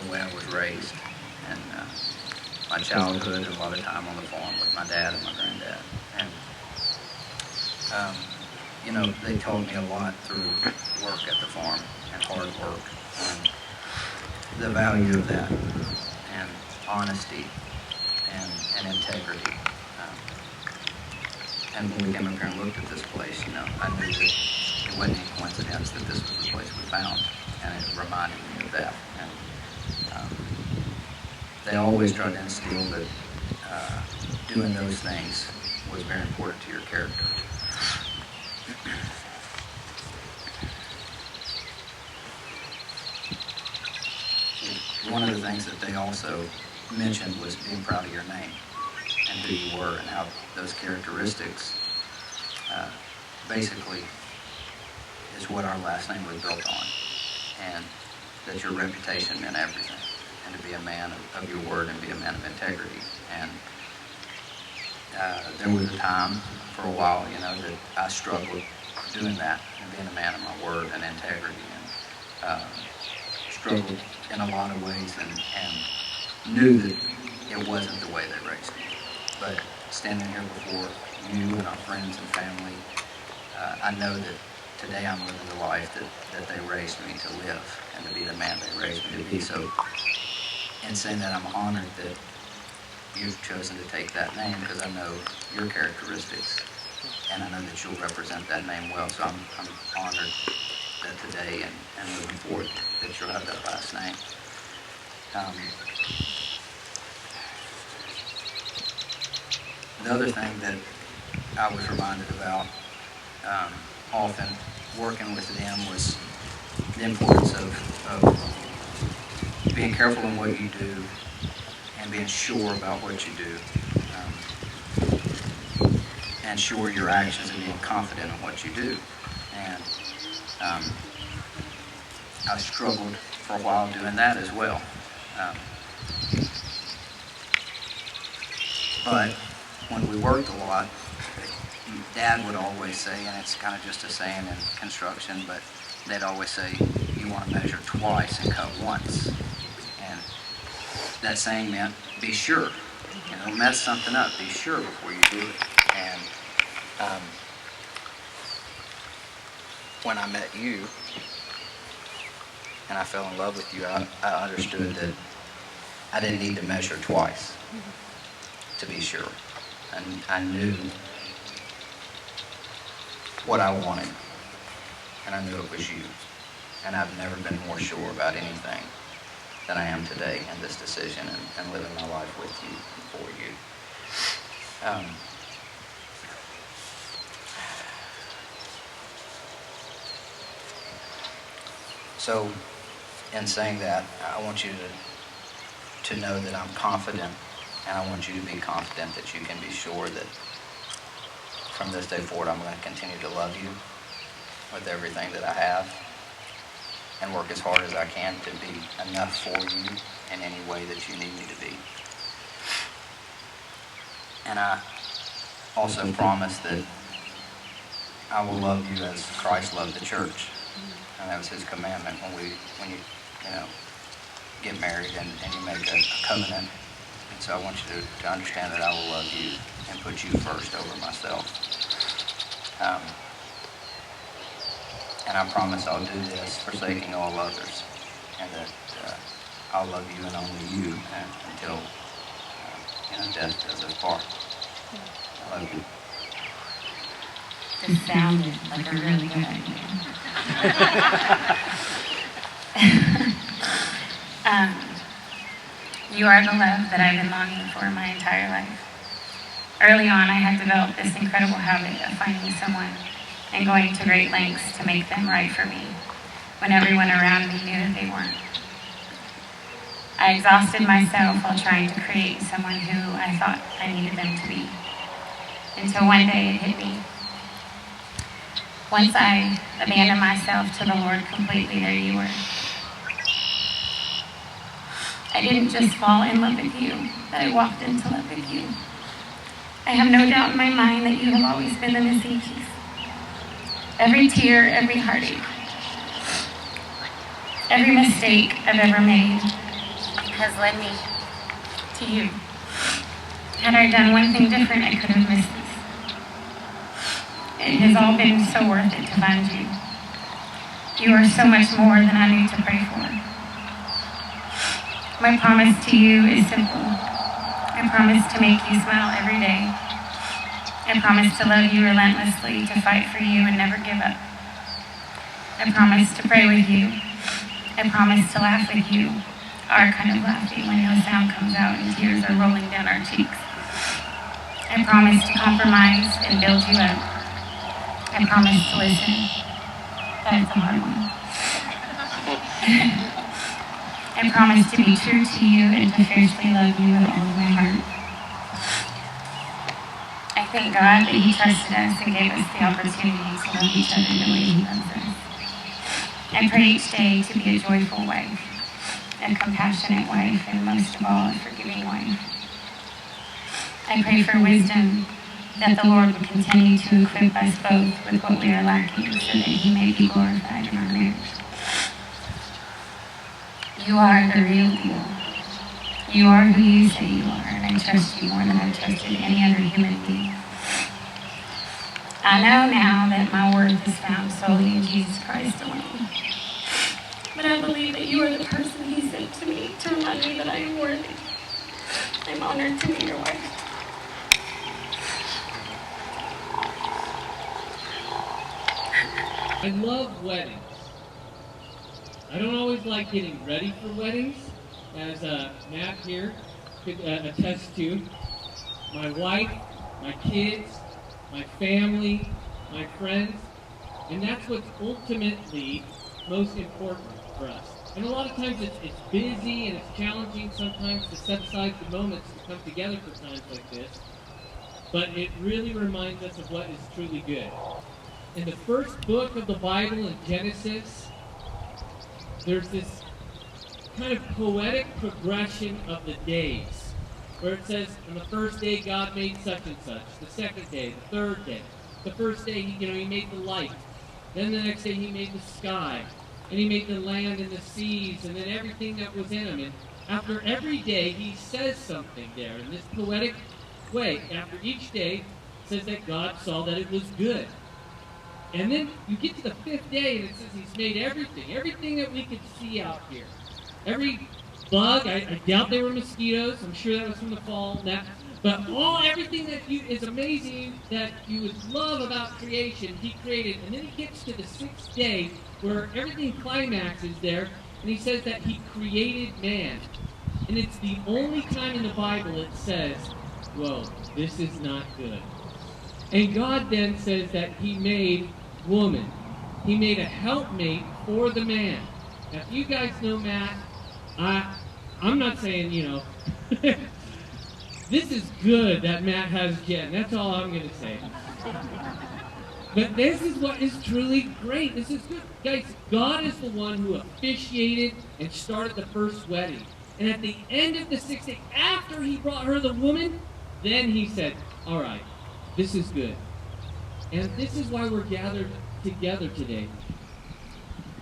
the way I was raised, and my childhood, and a lot of time on the farm with my dad and my granddad. And you know, they taught me a lot through work at the farm and hard work, and the value of that, and honesty, and integrity. And when we came up here and looked at this place, you know, I knew that it wasn't any coincidence that this was the place we found, and it reminded me of that. And they always tried to instill that doing those things was very important to your character. One of the things that they also mentioned was being proud of your name and who you were, and how those characteristics basically is what our last name was built on, and that your reputation meant everything, and to be a man of your word and be a man of integrity. And there was a time for a while, you know, that I struggled doing that and being a man of my word and integrity, and struggled in a lot of ways, and knew that it wasn't the way they raised me. But standing here before you and our friends and family, I know that today I'm living the life that they raised me to live, and to be the man they raised me to be. So in saying that, I'm honored that you've chosen to take that name, because I know your characteristics, and I know that you'll represent that name well. So I'm honored that today and moving forward that you'll have that last name. The other thing that I was reminded about often working with them was the importance of being careful in what you do and being sure about what you do, and sure your actions, and being confident in what you do. And I struggled for a while doing that as well. But when we worked a lot, Dad would always say, and it's kind of just a saying in construction, but they'd always say, you want to measure twice and cut once. And that saying meant, be sure. You know, mess something up, be sure before you do it. And when I met you, and I fell in love with you, I understood that I didn't need to measure twice to be sure. And I knew what I wanted, and I knew it was you. And I've never been more sure about anything than I am today in this decision, and living my life with you and for you. So, in saying that, I want you to know that I'm confident, and I want you to be confident that you can be sure that from this day forward I'm going to continue to love you with everything that I have, and work as hard as I can to be enough for you in any way that you need me to be. And I also promise that I will love you as Christ loved the church. And that was his commandment when you get married and you make a covenant. And so I want you to understand that I will love you and put you first over myself. And I promise I'll do this forsaking all others, and that I'll love you and only you until death does us part. I love you. This sounded like a really good idea. You are the love that I've been longing for my entire life. Early on, I had developed this incredible habit of finding someone and going to great lengths to make them right for me, when everyone around me knew that they weren't. I exhausted myself while trying to create someone who I thought I needed them to be, until one day it hit me. Once I abandoned myself to the Lord completely, there you were. I didn't just fall in love with you, but I walked into love with you. I have no doubt in my mind that you have always been the missing piece. Every tear, every heartache, every mistake I've ever made, has led me to you. Had I done one thing different, I could have missed this. It has all been so worth it to find you. You are so much more than I knew to pray for. My promise to you is simple. I promise to make you smile every day. I promise to love you relentlessly, to fight for you and never give up. I promise to pray with you. I promise to laugh with you, our kind of laughing when no sound comes out and tears are rolling down our cheeks. I promise to compromise and build you up. I promise to listen. That's a hard one. I promise to be true to you and to fiercely love you with all of my heart. I thank God that He trusted us and gave us the opportunity to love each other the way He loves us. I pray each day to be a joyful wife, a compassionate wife, and most of all, a forgiving wife. I pray for wisdom, that the Lord would continue to equip us both with what we are lacking so that He may be glorified in our marriage. You are the real deal. You are who you say you are, and I trust you more than I've trusted any other human being. I know now that my worth is found solely in Jesus Christ alone. But I believe that you are the person He sent to me to remind me that I am worthy. I'm honored to be your wife. I love weddings. I don't always like getting ready for weddings, as Matt here could attest to. My wife, my kids, my family, my friends, and that's what's ultimately most important for us. And a lot of times it's busy and it's challenging sometimes to set aside the moments to come together for times like this, but it really reminds us of what is truly good. In the first book of the Bible, in Genesis, there's this kind of poetic progression of the days, where it says, on the first day God made such and such, the second day, the third day. The first day, He made the light. Then the next day He made the sky, and He made the land and the seas, and then everything that was in them. And after every day, He says something there in this poetic way. After each day, it says that God saw that it was good. And then you get to the fifth day, and it says He's made everything that we could see out here. Every bug, I doubt they were mosquitoes. I'm sure that was from the fall. But everything that is amazing that you would love about creation, He created. And then He gets to the sixth day, where everything climaxes there, and He says that He created man. And it's the only time in the Bible it says, whoa, this is not good. And God then says that He made woman. He made a helpmate for the man. Now, if you guys know Matt, I'm not saying, this is good that Matt has Jen. That's all I'm going to say. But this is what is truly great. This is good. Guys, God is the one who officiated and started the first wedding. And at the end of the sixth day, after He brought her the woman, then He said, all right, this is good. And this is why we're gathered together today.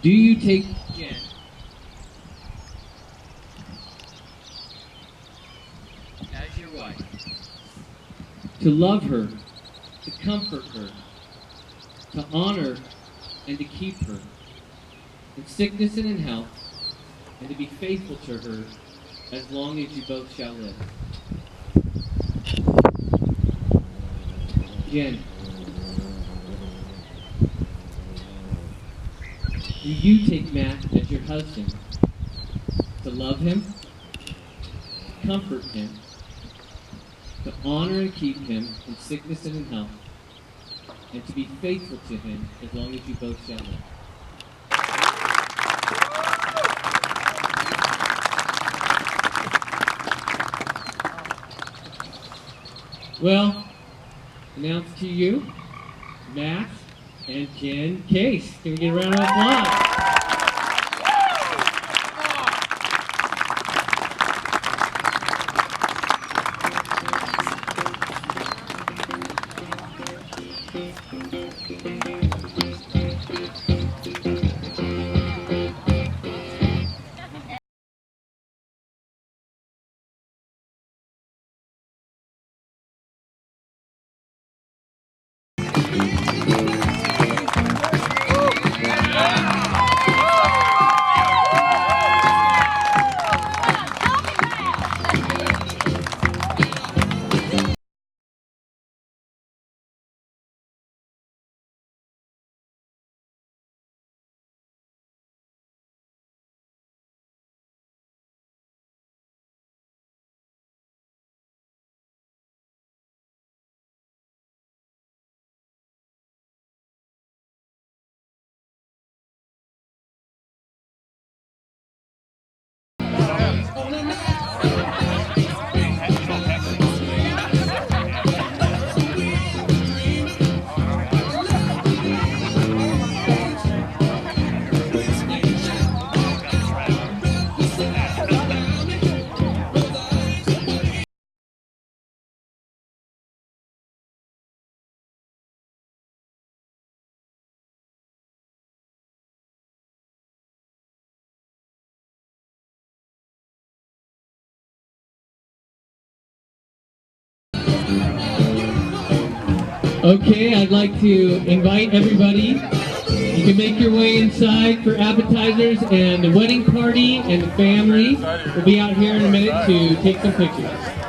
Do you take Jen as your wife, to love her, to comfort her, to honor and to keep her in sickness and in health, and to be faithful to her as long as you both shall live? Jen, do you take Matt as your husband, to love him, comfort him, to honor and keep him in sickness and in health, and to be faithful to him as long as you both shall live? Well, announce to you, Matt and Jen Case. Can we get a round of applause? Okay, I'd like to invite everybody. You can make your way inside for appetizers, and the wedding party and the family will be out here in a minute to take some pictures.